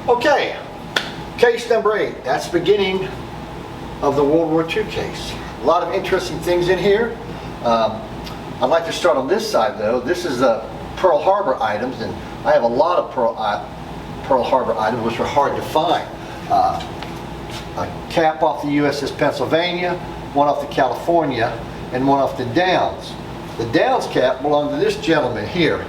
Okay, case number 8. That's the beginning of the World War II case. A lot of interesting things in here. I'd like to start on this side though. This is the Pearl Harbor items, and I have a lot of Pearl Harbor items which are hard to find. A cap off the USS Pennsylvania, one off the California, and one off the Downs. The Downs cap belonged to this gentleman here.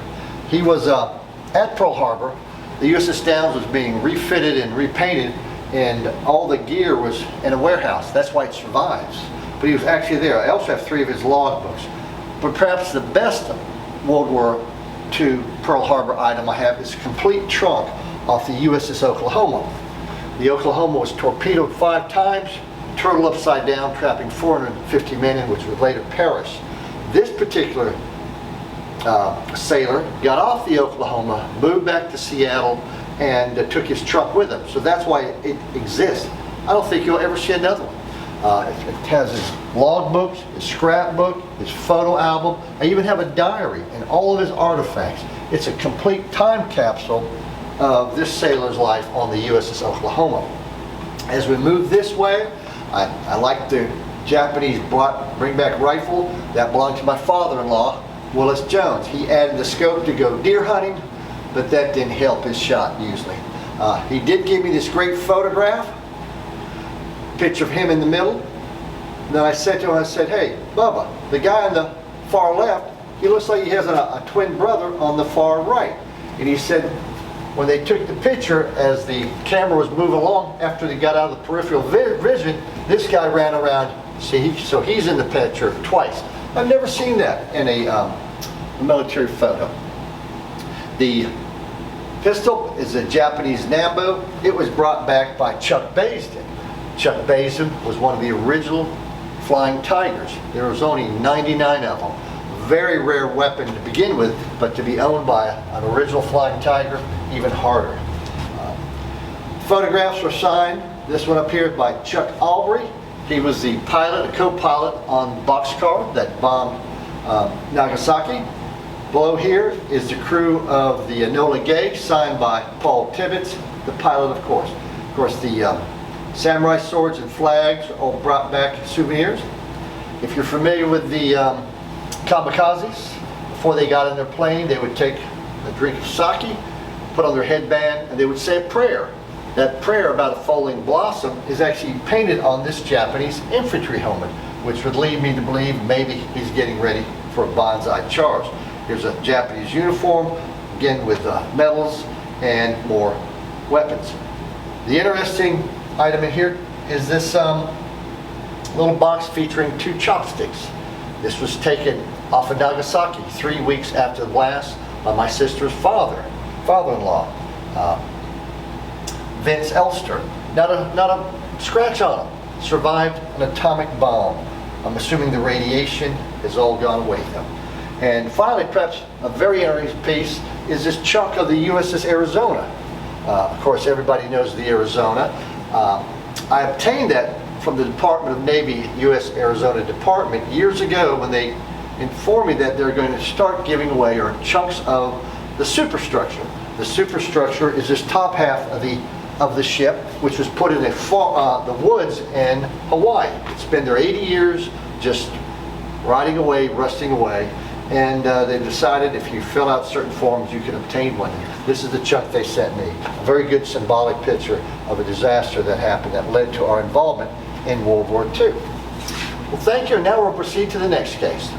He was at Pearl Harbor. The USS Downs was being refitted and repainted, and all the gear was in a warehouse. That's why it survives. But he was actually there. I also have 3 of his logbooks. But perhaps the best World War II Pearl Harbor item I have is a complete trunk off the USS Oklahoma. The Oklahoma was torpedoed 5 times, turtled upside down, trapping 450 men in, which would later perish. This particular sailor got off the Oklahoma, moved back to Seattle, and took his trunk with him. So that's why it exists. I don't think you'll ever see another one. It has his logbooks, his scrapbook, his photo album. I even have a diary and all of his artifacts. It's a complete time capsule of this sailor's life on the USS Oklahoma. As we move this way, I like the Japanese bring-back rifle that belonged to my father-in-law, Willis Jones. He added the scope to go deer hunting, but that didn't help his shot usually. He did give me this great photograph, picture of him in the middle. Then I said to him, I said, "Hey, Bubba, the guy on the far left, he looks like he has a twin brother on the far right." And he said, when they took the picture, as the camera was moving along, after they got out of the peripheral vision, this guy ran around. See, so he's in the picture twice. I've never seen that in a military photo. The pistol is a Japanese Nambo. It was brought back by Chuck Baisden. Chuck Baisden was one of the original Flying Tigers. There was only 99 of them. Very rare weapon to begin with, but to be owned by an original Flying Tiger, even harder. Photographs were signed. This one up here is by Chuck Aubrey. He was the pilot, a co-pilot on Boxcar that bombed Nagasaki. Below here is the crew of the Enola Gay, signed by Paul Tibbets, the pilot, of course. Of course, the samurai swords and flags are all brought back souvenirs. If you're familiar with the kamikazes, before they got in their plane, they would take a drink of sake, put on their headband, and they would say a prayer. That prayer about a falling blossom is actually painted on this Japanese infantry helmet, which would lead me to believe maybe he's getting ready for a banzai charge. Here's a Japanese uniform, again with medals and more weapons. The interesting item in here is this little box featuring 2 chopsticks. This was taken off of Nagasaki 3 weeks after the blast by my sister's father-in-law, Vince Elster. Not a scratch on him. Survived an atomic bomb. I'm assuming the radiation has all gone away though. And finally, perhaps a very interesting piece is this chunk of the USS Arizona. Of course, everybody knows the Arizona. I obtained that from the Department of Navy, U.S. Arizona Department, years ago when they informed me that they're going to start giving away chunks of the superstructure. The superstructure is this top half of the ship, which was put in the woods in Hawaii. It's been there 80 years, just rotting away, rusting away, and they decided if you fill out certain forms, you can obtain one. This is the chunk they sent me. A very good symbolic picture of a disaster that happened that led to our involvement in World War II. Well, thank you, and now we'll proceed to the next case.